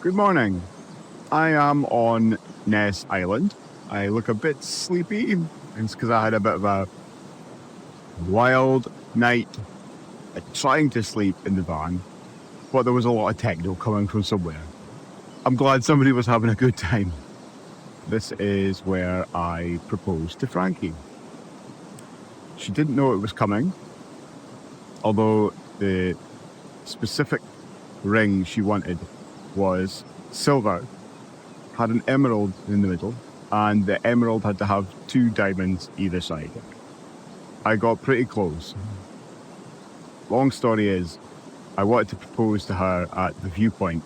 Good morning. I am on Ness Island. I look a bit sleepy. It's because I had a bit of a wild night trying to sleep in the van, but there was a lot of techno coming from somewhere. I'm glad somebody was having a good time. This is where I proposed to Frankie. She didn't know it was coming, although the specific ring she wanted was silver, had an emerald in the middle, and the emerald had to have 2 diamonds either side. I got pretty close. Long story is, I wanted to propose to her at the viewpoint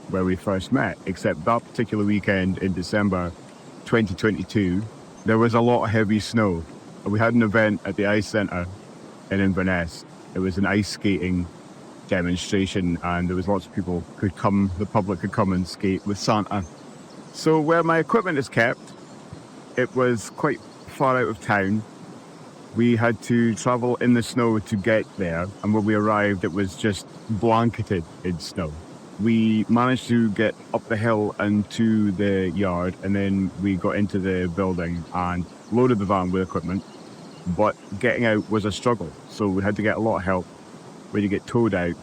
where we first met, except that particular weekend in December 2022, there was a lot of heavy snow. We had an event at the ice centre in Inverness. It was an ice skating demonstration, and there was lots of people could come, the public could come and skate with Santa. So where my equipment is kept, it was quite far out of town. We had to travel in the snow to get there, and when we arrived, it was just blanketed in snow. We managed to get up the hill and to the yard, and then we got into the building and loaded the van with equipment, but getting out was a struggle. So we had to get a lot of help. We had to get towed out.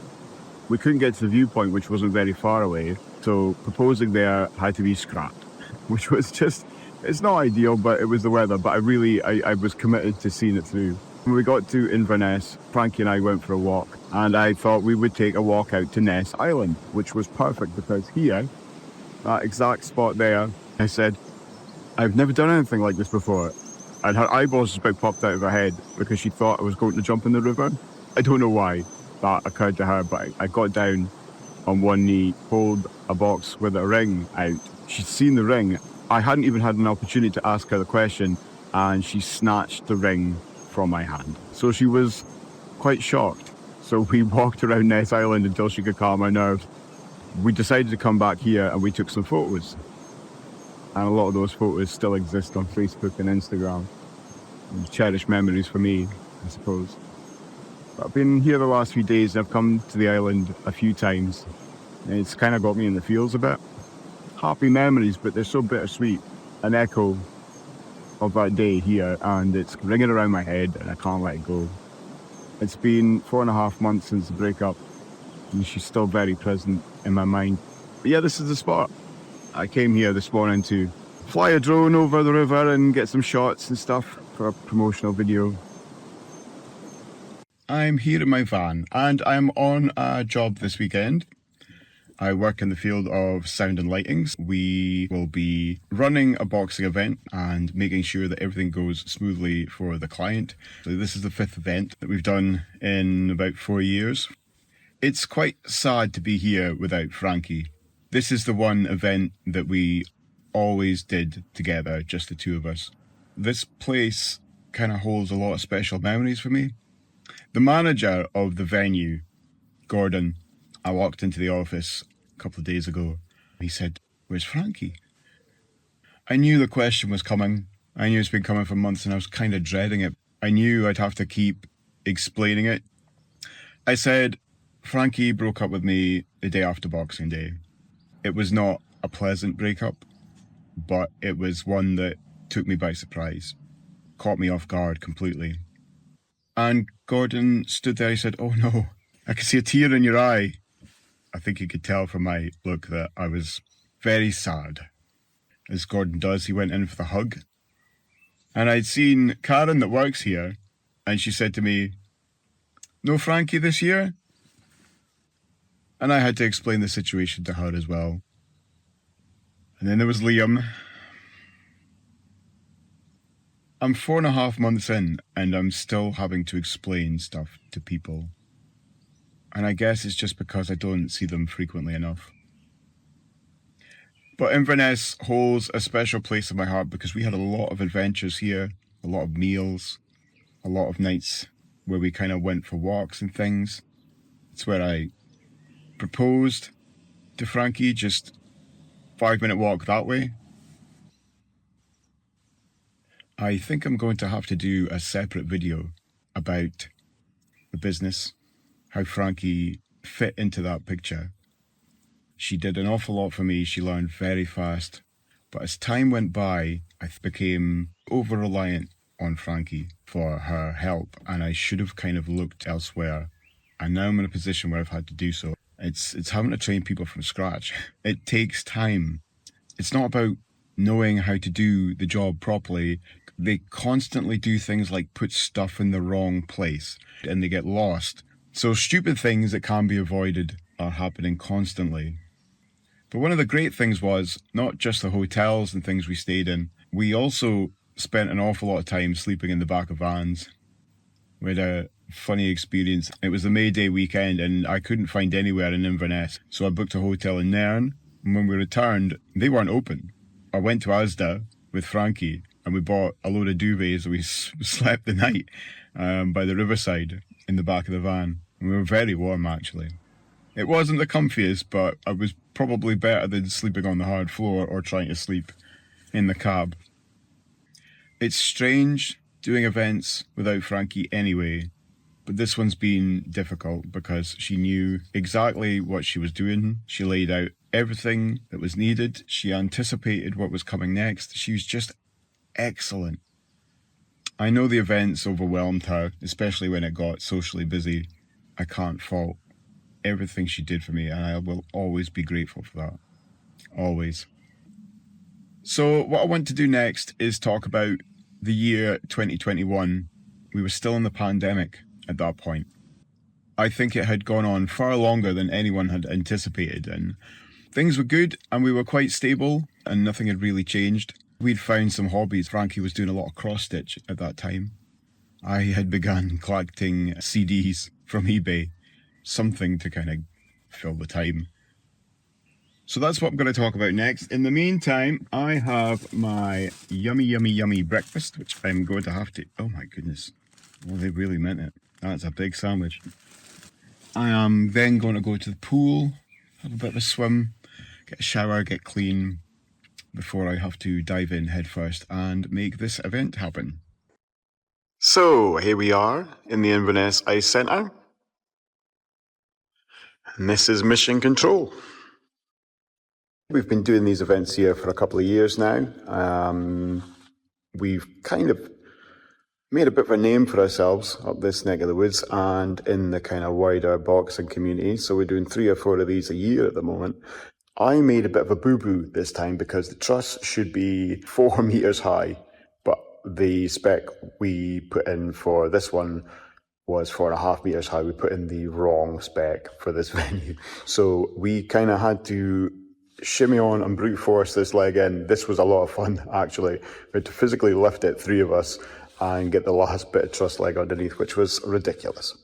We couldn't get to the viewpoint, which wasn't very far away, so proposing there had to be scrapped, which was just, it's not ideal, but it was the weather. But I was committed to seeing it through. When we got to Inverness, Frankie and I went for a walk, and I thought we would take a walk out to Ness Island, which was perfect because here, that exact spot there, I said, I've never done anything like this before. And her eyeballs just about popped out of her head because she thought I was going to jump in the river. I don't know why that occurred to her, but I got down on one knee, pulled a box with a ring out. She'd seen the ring. I hadn't even had an opportunity to ask her the question, and she snatched the ring from my hand. So she was quite shocked. So we walked around Ness Island until she could calm her nerves. We decided to come back here and we took some photos. And a lot of those photos still exist on Facebook and Instagram. Cherished memories for me, I suppose. But I've been here the last few days and I've come to the island a few times. And it's kind of got me in the feels a bit. Happy memories, but they're so bittersweet. An echo of that day here, and it's ringing around my head and I can't let it go. It's been 4.5 months since the breakup, and she's still very present in my mind. But yeah, this is the spot. I came here this morning to fly a drone over the river and get some shots and stuff for a promotional video. I'm here in my van and I'm on a job this weekend. I work in the field of sound and lightings. We will be running a boxing event and making sure that everything goes smoothly for the client. So this is the 5th event that we've done in about 4 years. It's quite sad to be here without Frankie. This is the one event that we always did together, just the 2 of us. This place kind of holds a lot of special memories for me. The manager of the venue, Gordon, I walked into the office a couple of days ago. He said, "Where's Frankie?" I knew the question was coming. I knew it's been coming for months and I was kind of dreading it. I knew I'd have to keep explaining it. I said, Frankie broke up with me the day after Boxing Day. It was not a pleasant breakup, but it was one that took me by surprise, caught me off guard completely. And Gordon stood there, he said, "Oh no, I can see a tear in your eye." I think he could tell from my look that I was very sad. As Gordon does, he went in for the hug. And I'd seen Karen that works here, and she said to me, "No Frankie this year?" And I had to explain the situation to her as well. And then there was Liam. I'm 4.5 months in, and I'm still having to explain stuff to people. And I guess it's just because I don't see them frequently enough. But Inverness holds a special place in my heart because we had a lot of adventures here, a lot of meals, a lot of nights where we kind of went for walks and things. It's where I proposed to Frankie, just 5-minute walk that way. I think I'm going to have to do a separate video about the business, how Frankie fit into that picture. She did an awful lot for me. She learned very fast. But as time went by, I became over-reliant on Frankie for her help, and I should have kind of looked elsewhere. And now I'm in a position where I've had to do so. It's having to train people from scratch. It takes time. It's not about knowing how to do the job properly. They constantly do things like put stuff in the wrong place and they get lost. So stupid things that can be avoided are happening constantly. But one of the great things was not just the hotels and things we stayed in, we also spent an awful lot of time sleeping in the back of vans. We had a funny experience. It was the May Day weekend and I couldn't find anywhere in Inverness. So I booked a hotel in Nairn, and when we returned, they weren't open. I went to Asda with Frankie and we bought a load of duvets. We slept the night by the riverside in the back of the van. And we were very warm actually. It wasn't the comfiest, but it was probably better than sleeping on the hard floor or trying to sleep in the cab. It's strange doing events without Frankie anyway, but this one's been difficult because she knew exactly what she was doing. She laid out everything that was needed. She anticipated what was coming next. She was just excellent. I know the events overwhelmed her, especially when it got socially busy. I can't fault everything she did for me, and I will always be grateful for that. Always. So what I want to do next is talk about the year 2021. We were still in the pandemic at that point. I think it had gone on far longer than anyone had anticipated, and things were good and we were quite stable and nothing had really changed. We'd found some hobbies. Frankie was doing a lot of cross-stitch at that time. I had begun collecting CDs from eBay, something to kind of fill the time. So that's what I'm going to talk about next. In the meantime, I have my yummy breakfast, which I'm going to have to... Oh my goodness. Well, they really meant it. That's a big sandwich. I am then going to go to the pool, have a bit of a swim, get a shower, get clean, before I have to dive in head first and make this event happen. So here we are in the Inverness Ice Centre. And this is Mission Control. We've been doing these events here for a couple of years now. We've kind of made a bit of a name for ourselves up this neck of the woods and in the kind of wider boxing community. So we're doing 3 or 4 of these a year at the moment. I made a bit of a boo-boo this time because the truss should be 4 meters high, but the spec we put in for this one was 4.5 meters high. We put in the wrong spec for this venue. So we kind of had to shimmy on and brute force this leg in. This was a lot of fun, actually. We had to physically lift it, 3 of us, and get the last bit of truss leg underneath, which was ridiculous.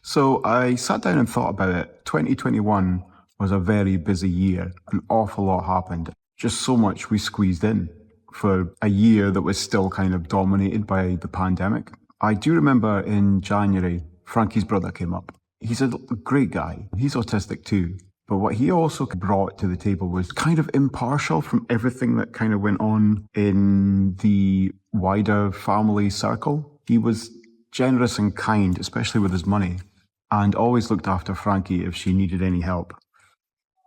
So I sat down and thought about it. 2021 was a very busy year. An awful lot happened. Just so much we squeezed in for a year that was still kind of dominated by the pandemic. I do remember in January, Frankie's brother came up. He's a great guy. He's autistic too. But what he also brought to the table was kind of impartial from everything that kind of went on in the wider family circle. He was generous and kind, especially with his money, and always looked after Frankie if she needed any help.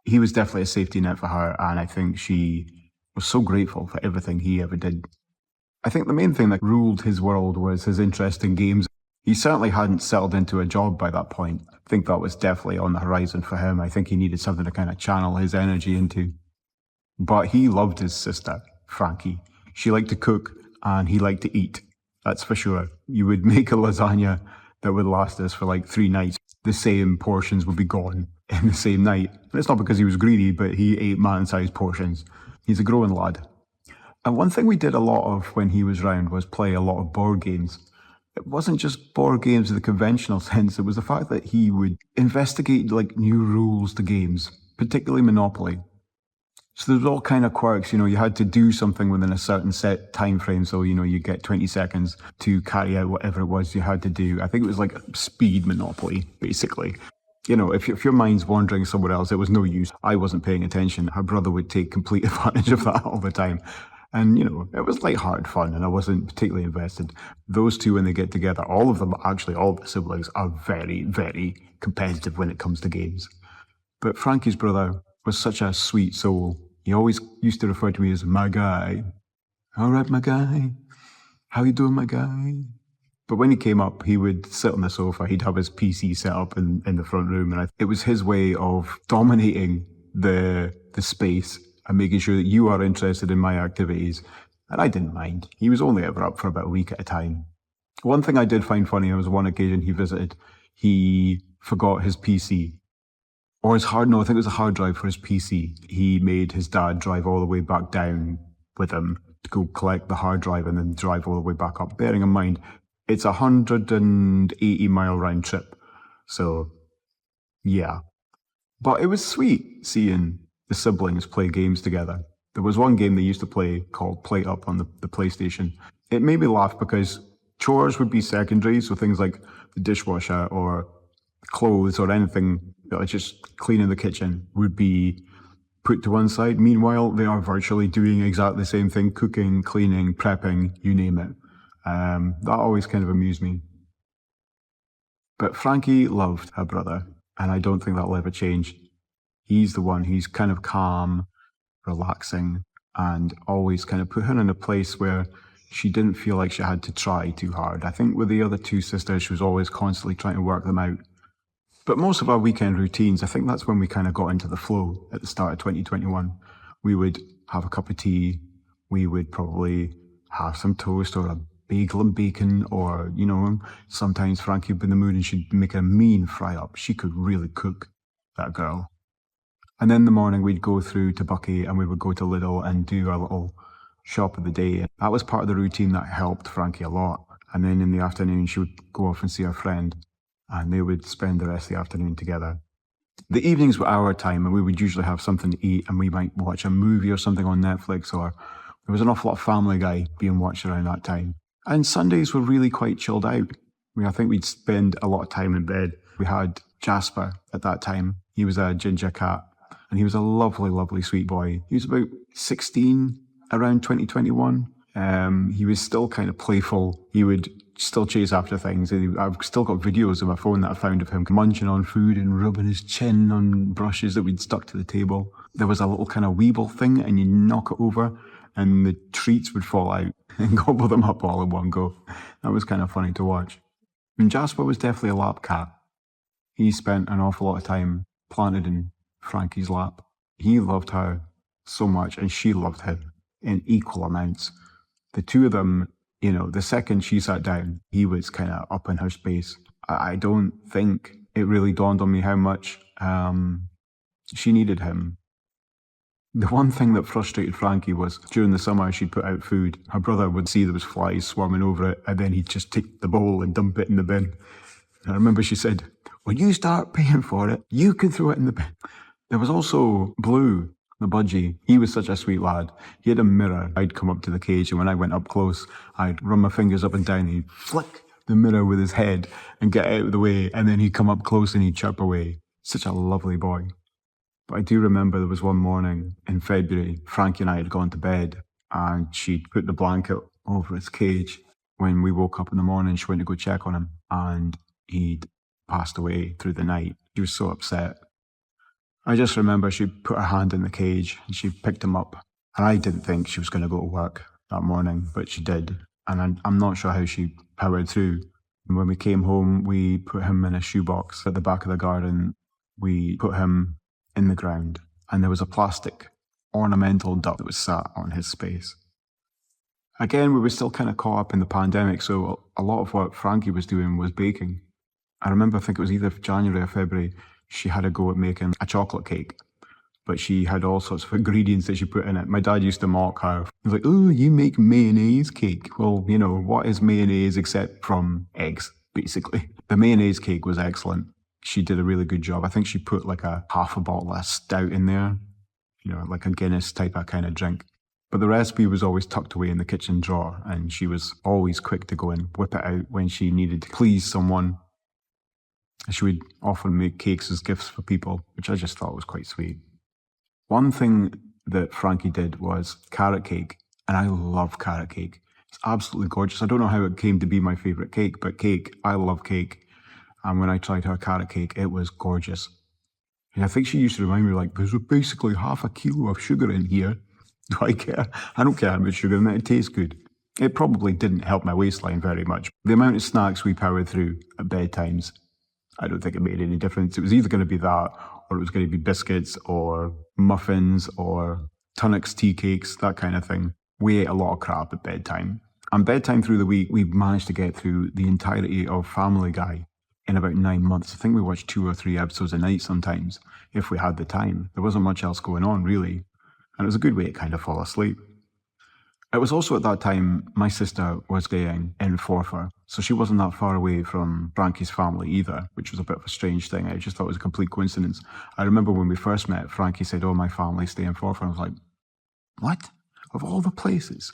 He was definitely a safety net for her, and I think she was so grateful for everything he ever did. I think the main thing that ruled his world was his interest in games. He certainly hadn't settled into a job by that point. I think that was definitely on the horizon for him. I think he needed something to kind of channel his energy into. But he loved his sister, Frankie. She liked to cook and he liked to eat. That's for sure. You would make a lasagna that would last us for like 3 nights. The same portions would be gone in the same night. And it's not because he was greedy, but he ate man-sized portions. He's a growing lad. And one thing we did a lot of when he was round was play a lot of board games. It wasn't just board games in the conventional sense. It was the fact that he would investigate like new rules to games, particularly Monopoly. So there's all kind of quirks, you had to do something within a certain set time frame. So, you get 20 seconds to carry out whatever it was you had to do. I think it was like speed Monopoly, basically. If your mind's wandering somewhere else, it was no use. I wasn't paying attention. Her brother would take complete advantage of that all the time. And, it was lighthearted fun and I wasn't particularly invested. Those two, when they get together, all of them, actually all of the siblings are very, very competitive when it comes to games. But Frankie's brother was such a sweet soul. He always used to refer to me as my guy. All right, my guy. How you doing, my guy? But when he came up, he would sit on the sofa. He'd have his PC set up in the front room. And it was his way of dominating the space and making sure that you are interested in my activities. And I didn't mind. He was only ever up for about a week at a time. One thing I did find funny was one occasion he visited, he forgot his PC. Or his hard, no, I think it was a hard drive for his PC. He made his dad drive all the way back down with him to go collect the hard drive and then drive all the way back up. Bearing in mind, it's 180-mile round trip. So, yeah. But it was sweet seeing the siblings play games together. There was one game they used to play called Play Up on the PlayStation. It made me laugh because chores would be secondary, so things like the dishwasher or clothes or anything like just cleaning the kitchen would be put to one side. Meanwhile, they are virtually doing exactly the same thing, cooking, cleaning, prepping, you name it. That always kind of amused me. But Frankie loved her brother, and I don't think that'll ever change. He's the one, he's kind of calm, relaxing, and always kind of put her in a place where she didn't feel like she had to try too hard. I think with the other two sisters, she was always constantly trying to work them out. But most of our weekend routines, I think that's when we kind of got into the flow at the start of 2021. We would have a cup of tea, we would probably have some toast or a bagel and bacon, or, you know, sometimes Frankie would be in the mood and she'd make a mean fry-up. She could really cook, that girl. And then in the morning we'd go through to Bucky and we would go to Lidl and do our little shop of the day. That was part of the routine that helped Frankie a lot. And then in the afternoon she would go off and see her friend and they would spend the rest of the afternoon together. The evenings were our time and we would usually have something to eat and we might watch a movie or something on Netflix, or there was an awful lot of Family Guy being watched around that time. And Sundays were really quite chilled out. I think we'd spend a lot of time in bed. We had Jasper at that time. He was a ginger cat and he was a lovely, lovely sweet boy. He was about 16 around 2021. He was still kind of playful. He would still chase after things. I've still got videos on my phone that I found of him munching on food and rubbing his chin on brushes that we'd stuck to the table. There was a little kind of weeble thing and you knock it over and the treats would fall out and gobble them up all in one go. That was kind of funny to watch. And Jasper was definitely a lap cat. He spent an awful lot of time planted in Frankie's lap. He loved her so much and she loved him in equal amounts. The two of them, you know, the second she sat down, he was kind of up in her space. I don't think it really dawned on me how much she needed him. The one thing that frustrated Frankie was during the summer she'd put out food. Her brother would see there was flies swarming over it and then he'd just take the bowl and dump it in the bin. And I remember she said, when you start paying for it, you can throw it in the bin. There was also Blue, the budgie. He was such a sweet lad. He had a mirror. I'd come up to the cage and when I went up close, I'd run my fingers up and down. He'd flick the mirror with his head and get out of the way. And then he'd come up close and he'd chirp away. Such a lovely boy. But I do remember there was one morning in February, Frankie and I had gone to bed and she'd put the blanket over his cage. When we woke up in the morning, she went to go check on him and he'd passed away through the night. She was so upset. I just remember she put her hand in the cage and she picked him up. And I didn't think she was going to go to work that morning, but she did. And I'm not sure how she powered through. And when we came home, we put him in a shoebox at the back of the garden. We put him in the ground and there was a plastic ornamental duck that was sat on his space. Again, we were still kind of caught up in the pandemic, so a lot of what Frankie was doing was baking. I remember, I think it was either January or February, she had a go at making a chocolate cake, but she had all sorts of ingredients that she put in it. My dad used to mock her. He was like, oh, you make mayonnaise cake. Well, you know, what is mayonnaise except from eggs, basically. The mayonnaise cake was excellent. She did a really good job. I think she put like a half a bottle of stout in there, you know, like a Guinness type of kind of drink. But the recipe was always tucked away in the kitchen drawer and she was always quick to go and whip it out when she needed to please someone. She would often make cakes as gifts for people, which I just thought was quite sweet. One thing that Frankie did was carrot cake, and I love carrot cake. It's absolutely gorgeous. I don't know how it came to be my favourite cake, but cake, I love cake. And when I tried her carrot cake, it was gorgeous. And I think she used to remind me, like, there's basically half a kilo of sugar in here. Do I care? I don't care how much sugar in it. It tastes good. It probably didn't help my waistline very much. The amount of snacks we powered through at bedtimes, I don't think it made any difference. It was either going to be that, or it was going to be biscuits or muffins or Tunnocks tea cakes, that kind of thing. We ate a lot of crap at bedtime. And bedtime through the week, we managed to get through the entirety of Family Guy in about 9 months. I think we watched 2 or 3 episodes a night sometimes, if we had the time. There wasn't much else going on, really. And it was a good way to kind of fall asleep. It was also at that time my sister was staying in Forfar, so she wasn't that far away from Frankie's family either, which was a bit of a strange thing. I just thought it was a complete coincidence. I remember when we first met, Frankie said, "Oh, my family stay in Forfar." I was like, what? Of all the places?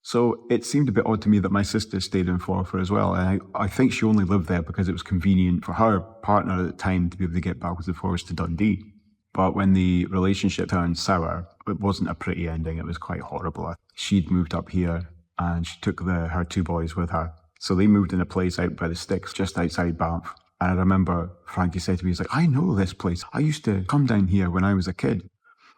So it seemed a bit odd to me that my sister stayed in Forfar as well. And I think she only lived there because it was convenient for her partner at the time to be able to get backwards and forwards to Dundee. But when the relationship turned sour, it wasn't a pretty ending. It was quite horrible. She'd moved up here and she took her 2 boys with her. So they moved in a place out by the sticks just outside Banff. And I remember Frankie said to me, he's like, "I know this place. I used to come down here when I was a kid."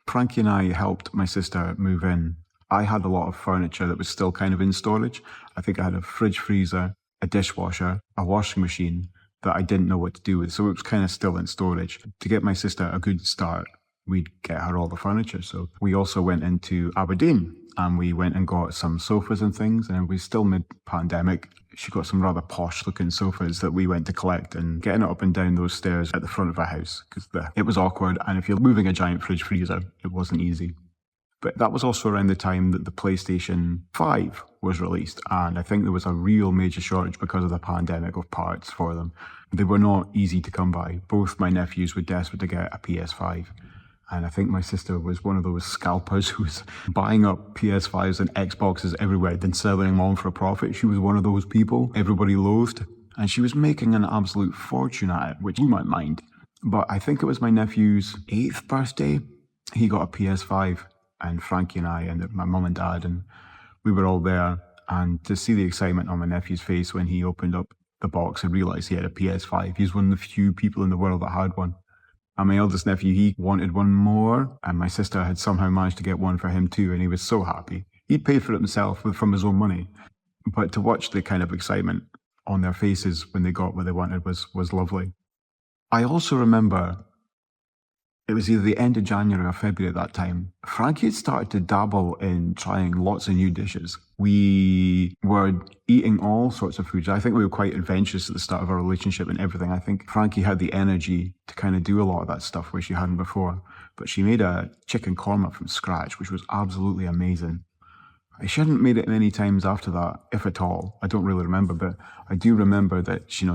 Frankie and I helped my sister move in. I had a lot of furniture that was still kind of in storage. I think I had a fridge freezer, a dishwasher, a washing machine that I didn't know what to do with. So it was kind of still in storage. To get my sister a good start, we'd get her all the furniture. So we also went into Aberdeen and we went and got some sofas and things. And we still mid-pandemic. She got some rather posh looking sofas that we went to collect, and getting it up and down those stairs at the front of our house, because it was awkward. And if you're moving a giant fridge freezer, it wasn't easy. But that was also around the time that the PlayStation 5 was released, and I think there was a real major shortage because of the pandemic of parts for them. They were not easy to come by. Both my nephews were desperate to get a PS5, and I think my sister was one of those scalpers who was buying up PS5s and Xboxes everywhere, then selling them on for a profit. She was one of those people everybody loathed, and she was making an absolute fortune at it, which blew my mind. But I think it was my nephew's 8th birthday. He got a PS5. And Frankie and I and my mum and dad, and we were all there. And to see the excitement on my nephew's face when he opened up the box and realised he had a PS5, he's one of the few people in the world that had one. And my eldest nephew, he wanted one more, and my sister had somehow managed to get one for him too, and he was so happy. He'd paid for it himself from his own money. But to watch the kind of excitement on their faces when they got what they wanted was lovely. I also remember it was either the end of January or February at that time. Frankie had started to dabble in trying lots of new dishes. We were eating all sorts of foods. I think we were quite adventurous at the start of our relationship and everything. I think Frankie had the energy to kind of do a lot of that stuff where she hadn't before. But she made a chicken korma from scratch, which was absolutely amazing. She hadn't made it many times after that, if at all. I don't really remember, but I do remember that she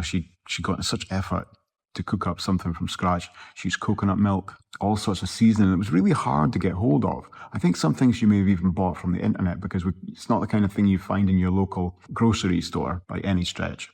got in such effort to cook up something from scratch. She used coconut milk, all sorts of seasoning. It was really hard to get hold of. I think some things you may have even bought from the internet, because it's not the kind of thing you find in your local grocery store by any stretch.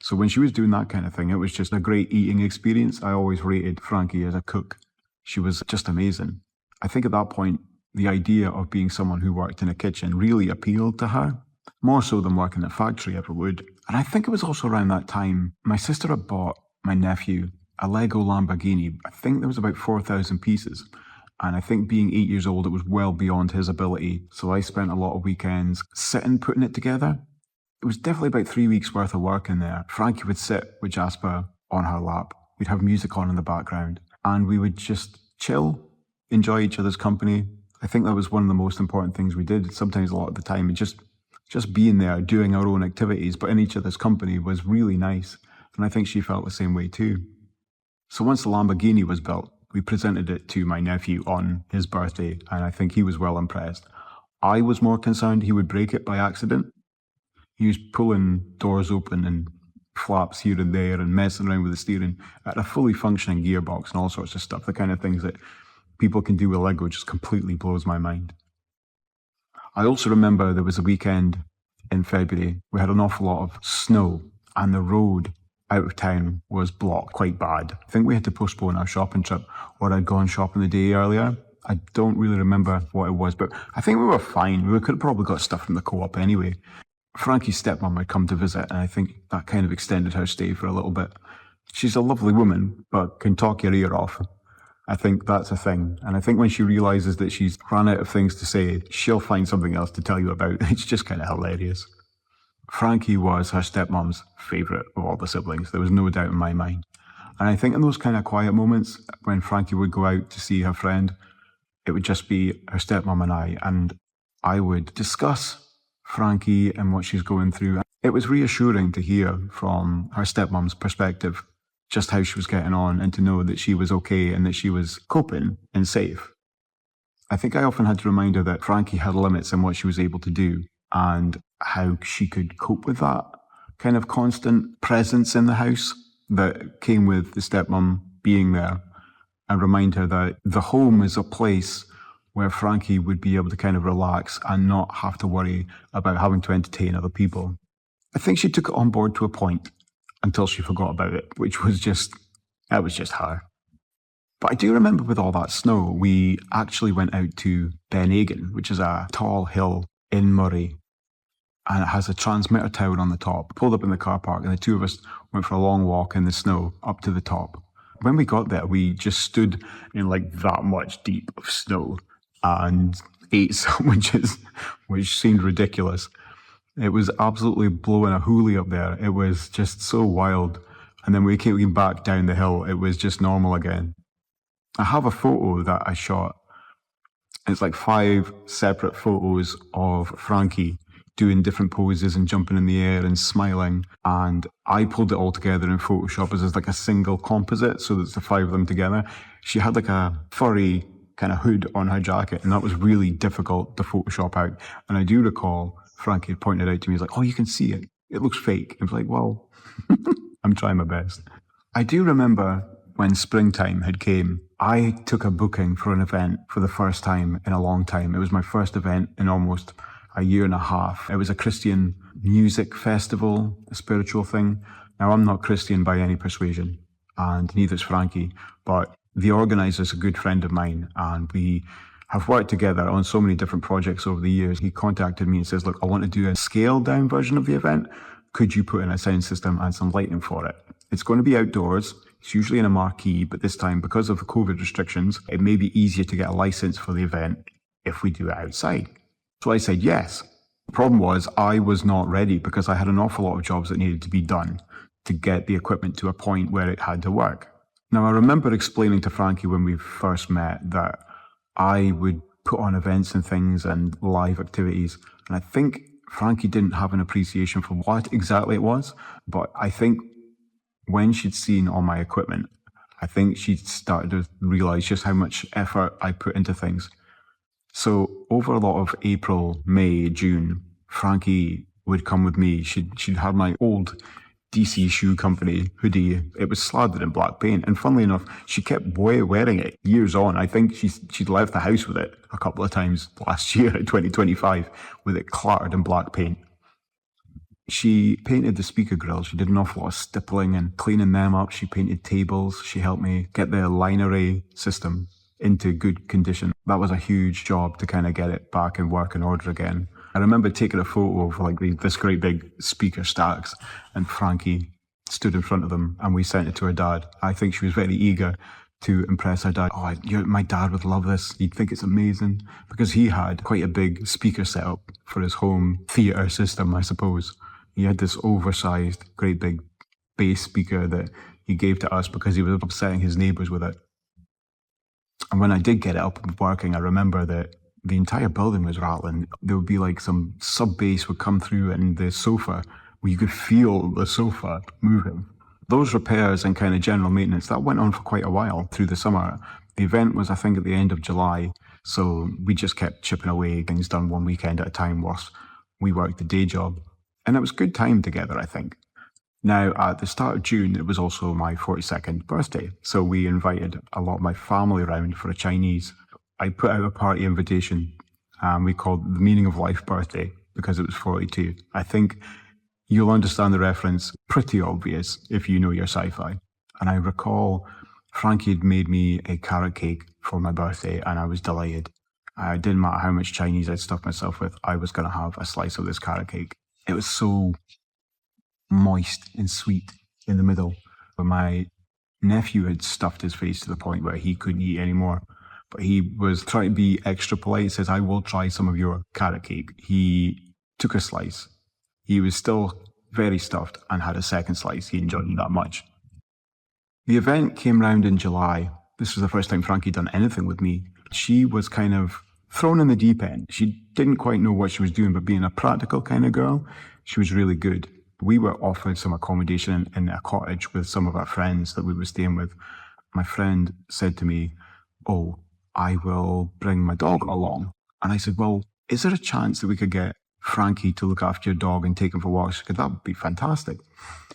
So when she was doing that kind of thing, it was just a great eating experience. I always rated Frankie as a cook. She was just amazing. I think at that point, the idea of being someone who worked in a kitchen really appealed to her, more so than working in a factory ever would. And I think it was also around that time, my sister had bought my nephew a Lego Lamborghini. I think there was about 4,000 pieces. And I think being 8 years old, it was well beyond his ability. So I spent a lot of weekends sitting, putting it together. It was definitely about 3 weeks worth of work in there. Frankie would sit with Jasper on her lap. We'd have music on in the background and we would just chill, enjoy each other's company. I think that was one of the most important things we did. Sometimes a lot of the time, just being there, doing our own activities, but in each other's company was really nice. And I think she felt the same way too. So once the Lamborghini was built, we presented it to my nephew on his birthday, and I think he was well impressed. I was more concerned he would break it by accident. He was pulling doors open and flaps here and there and messing around with the steering at a fully functioning gearbox and all sorts of stuff. The kind of things that people can do with Lego just completely blows my mind. I also remember there was a weekend in February. We had an awful lot of snow and the road out of town was blocked quite bad. I think we had to postpone our shopping trip, or I'd gone shopping the day earlier. I don't really remember what it was, but I think we were fine. We could have probably got stuff from the co-op anyway. Frankie's stepmom had come to visit, and I think that kind of extended her stay for a little bit. She's a lovely woman, but can talk your ear off. I think that's a thing. And I think when she realizes that she's run out of things to say, she'll find something else to tell you about. It's just kind of hilarious. Frankie was her stepmom's favourite of all the siblings. There was no doubt in my mind. And I think in those kind of quiet moments when Frankie would go out to see her friend, it would just be her stepmom and I would discuss Frankie and what she's going through. It was reassuring to hear from her stepmom's perspective just how she was getting on and to know that she was okay and that she was coping and safe. I think I often had to remind her that Frankie had limits in what she was able to do and how she could cope with that kind of constant presence in the house that came with the stepmom being there, and remind her that the home is a place where Frankie would be able to kind of relax and not have to worry about having to entertain other people. I think she took it on board to a point until she forgot about it, which was just her. But I do remember with all that snow, we actually went out to Ben Egan, which is a tall hill in Murray, and it has a transmitter tower on the top. Pulled up in the car park and the two of us went for a long walk in the snow up to the top. When we got there, we just stood in like that much deep of snow and ate sandwiches, which seemed ridiculous. It was absolutely blowing a hoolie up there. It was just so wild. And then we came back down the hill. It was just normal again. I have a photo that I shot. It's like 5 separate photos of Frankie doing different poses and jumping in the air and smiling. And I pulled it all together in Photoshop as like a single composite. So that's the 5 of them together. She had like a furry kind of hood on her jacket. And that was really difficult to Photoshop out. And I do recall Frankie had pointed out to me, he's like, oh, you can see it. It looks fake. I was like, well, I'm trying my best. I do remember when springtime had came, I took a booking for an event for the first time in a long time. It was my first event in almost a year and a half. It was a Christian music festival, a spiritual thing. Now, I'm not Christian by any persuasion, and neither is Frankie, but the organizer is a good friend of mine, and we have worked together on so many different projects over the years. He contacted me and says, look, I want to do a scaled down version of the event. Could you put in a sound system and some lighting for it? It's going to be outdoors. It's usually in a marquee, but this time, because of the COVID restrictions, it may be easier to get a license for the event if we do it outside. So I said yes. The problem was I was not ready because I had an awful lot of jobs that needed to be done to get the equipment to a point where it had to work. Now, I remember explaining to Frankie when we first met that I would put on events and things and live activities. And I think Frankie didn't have an appreciation for what exactly it was. But I think when she'd seen all my equipment, I think she started to realize just how much effort I put into things. So over a lot of April, May, June, Frankie would come with me. She'd had my old DC Shoe Company hoodie. It was slathered in black paint. And funnily enough, she kept wearing it years on. I think she'd left the house with it a couple of times last year in 2025 with it clattered in black paint. She painted the speaker grills. She did an awful lot of stippling and cleaning them up. She painted tables. She helped me get the line array system into good condition. That was a huge job to kind of get it back in working order again. I remember taking a photo of like this great big speaker stacks, and Frankie stood in front of them and we sent it to her dad. I think she was very eager to impress her dad. Oh, my dad would love this. He'd think it's amazing, because he had quite a big speaker setup for his home theatre system, I suppose. He had this oversized, great big bass speaker that he gave to us because he was upsetting his neighbours with it. And when I did get it up and working, I remember that the entire building was rattling. There would be like some sub bass would come through in the sofa where you could feel the sofa moving. Those repairs and kind of general maintenance, that went on for quite a while through the summer. The event was, I think, at the end of July. So we just kept chipping away, things done one weekend at a time whilst we worked the day job. And it was good time together, I think. Now, at the start of June, it was also my 42nd birthday. So we invited a lot of my family around for a Chinese. I put out a party invitation and we called it the Meaning of Life birthday because it was 42. I think you'll understand the reference, pretty obvious if you know your sci-fi. And I recall Frankie had made me a carrot cake for my birthday and I was delighted. It didn't matter how much Chinese I'd stuffed myself with, I was going to have a slice of this carrot cake. It was so moist and sweet in the middle. But my nephew had stuffed his face to the point where he couldn't eat anymore. But he was trying to be extra polite. He says, I will try some of your carrot cake. He took a slice. He was still very stuffed and had a second slice. He enjoyed it that much. The event came round in July. This was the first time Frankie done anything with me. She was kind of thrown in the deep end. She didn't quite know what she was doing, but being a practical kind of girl, she was really good. We were offered some accommodation in a cottage with some of our friends that we were staying with. My friend said to me, oh, I will bring my dog along. And I said, well, is there a chance that we could get Frankie to look after your dog and take him for walks? Because that would be fantastic.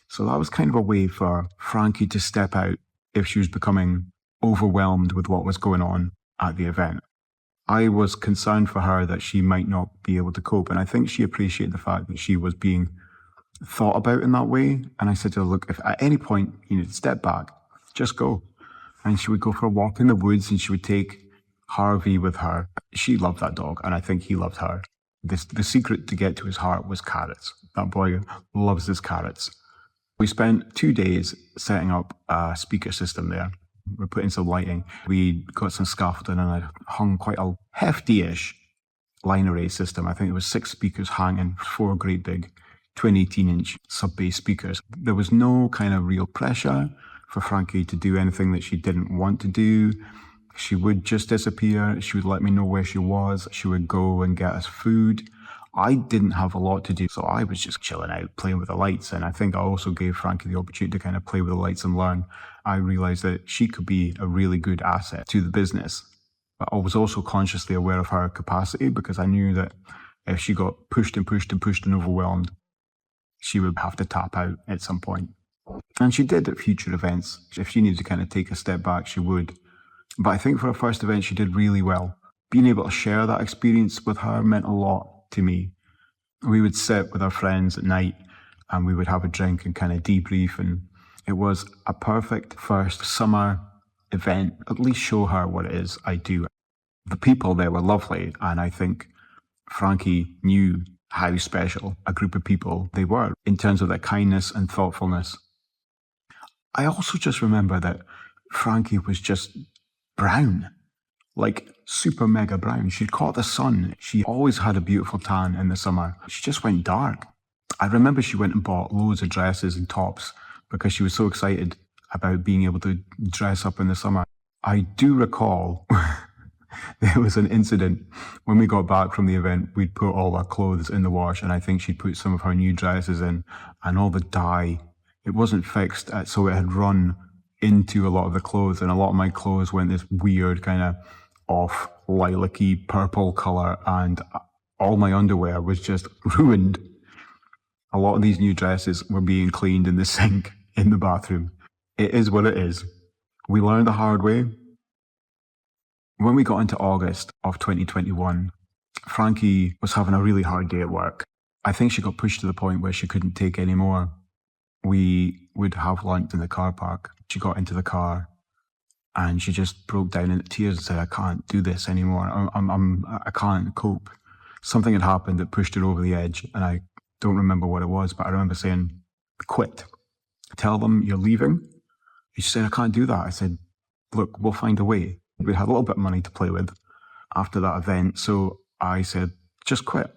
So that was kind of a way for Frankie to step out if she was becoming overwhelmed with what was going on at the event. I was concerned for her that she might not be able to cope. And I think she appreciated the fact that she was being thought about in that way. And I said to her, look, if at any point you need to step back, just go. And she would go for a walk in the woods and she would take Harvey with her. She loved that dog and I think he loved her. The secret to get to his heart was carrots. That boy loves his carrots. We spent 2 days setting up a speaker system there. We put in some lighting. We got some scaffolding and I hung quite a hefty-ish line array system. I think it was 6 speakers hanging, 4 great big 2018-inch sub-bass speakers. There was no kind of real pressure for Frankie to do anything that she didn't want to do. She would just disappear. She would let me know where she was. She would go and get us food. I didn't have a lot to do, so I was just chilling out, playing with the lights. And I think I also gave Frankie the opportunity to kind of play with the lights and learn. I realized that she could be a really good asset to the business. But I was also consciously aware of her capacity because I knew that if she got pushed and pushed and pushed and overwhelmed, she would have to tap out at some point. And she did at future events. If she needed to kind of take a step back, she would. But I think for her first event, she did really well. Being able to share that experience with her meant a lot to me. We would sit with our friends at night and we would have a drink and kind of debrief, and it was a perfect first summer event. At least show her what it is I do. The people there were lovely, and I think Frankie knew how special a group of people they were in terms of their kindness and thoughtfulness. I also just remember that Frankie was just brown. Like super mega brown. She'd caught the sun. She always had a beautiful tan in the summer. She just went dark. I remember she went and bought loads of dresses and tops because she was so excited about being able to dress up in the summer. I do recall there was an incident when we got back from the event. We'd put all our clothes in the wash and I think she'd put some of her new dresses in, and all the dye, it wasn't fixed, so it had run into a lot of the clothes, and a lot of my clothes went this weird kind of off lilac-y purple colour, and all my underwear was just ruined. A lot of these new dresses were being cleaned in the sink in the bathroom. It is what it is. We learned the hard way. When we got into August of 2021, Frankie was having a really hard day at work. I think she got pushed to the point where she couldn't take any more. We would have lunch in the car park. She got into the car and she just broke down into tears and said, I can't do this anymore. I can't cope. Something had happened that pushed her over the edge, and I don't remember what it was, but I remember saying, quit. Tell them you're leaving. She said, I can't do that. I said, look, we'll find a way. We had a little bit of money to play with after that event, so I said, just quit.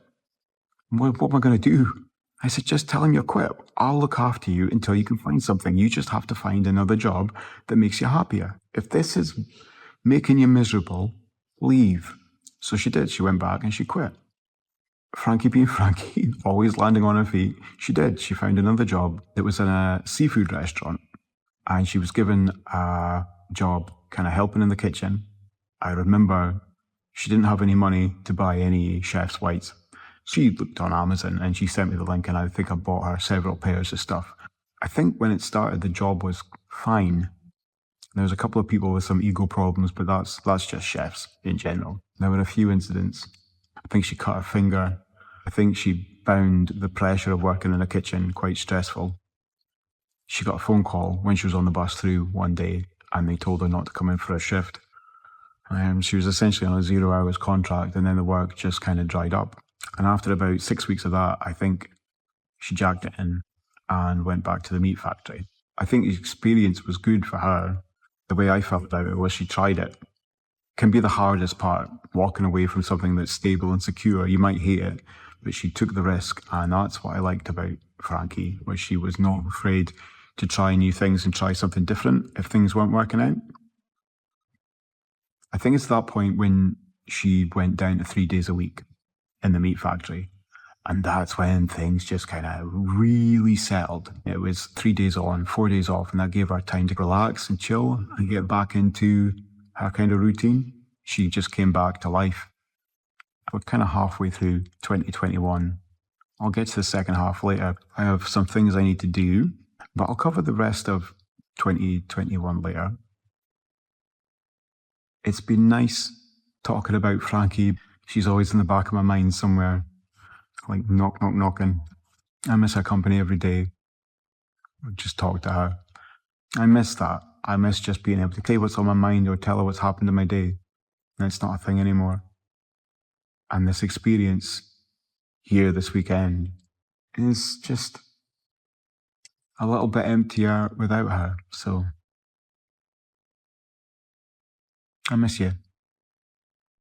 What am I going to do? I said, just tell him you'll quit. I'll look after you until you can find something. You just have to find another job that makes you happier. If this is making you miserable, leave. So she did. She went back and she quit. Frankie being Frankie, always landing on her feet, she did. She found another job that was in a seafood restaurant, and she was given a job kind of helping in the kitchen. I remember she didn't have any money to buy any chef's whites. She looked on Amazon and she sent me the link, and I think I bought her several pairs of stuff. I think when it started, the job was fine. There was a couple of people with some ego problems, but that's just chefs in general. There were a few incidents. I think she cut her finger. I think she found the pressure of working in a kitchen quite stressful. She got a phone call when she was on the bus through one day, and they told her not to come in for a shift. She was essentially on a 0 hours contract, and then the work just kind of dried up. And after about 6 weeks of that, I think she jacked it in and went back to the meat factory. I think the experience was good for her. The way I felt about it was she tried it. Can be the hardest part, walking away from something that's stable and secure. You might hate it, but she took the risk, and that's what I liked about Frankie, was she was not afraid to try new things and try something different if things weren't working out. I think it's that point when she went down to 3 days a week in the meat factory. And that's when things just kind of really settled. It was 3 days on, 4 days off, and that gave her time to relax and chill and get back into her kind of routine. She just came back to life. We're kind of halfway through 2021. I'll get to the second half later. I have some things I need to do, but I'll cover the rest of 2021 later. It's been nice talking about Frankie. She's always in the back of my mind somewhere, like knock, knock, knocking. I miss her company every day. Just talk to her. I miss that. I miss just being able to say what's on my mind or tell her what's happened in my day. And it's not a thing anymore. And this experience here this weekend is just a little bit emptier without her. So I miss you.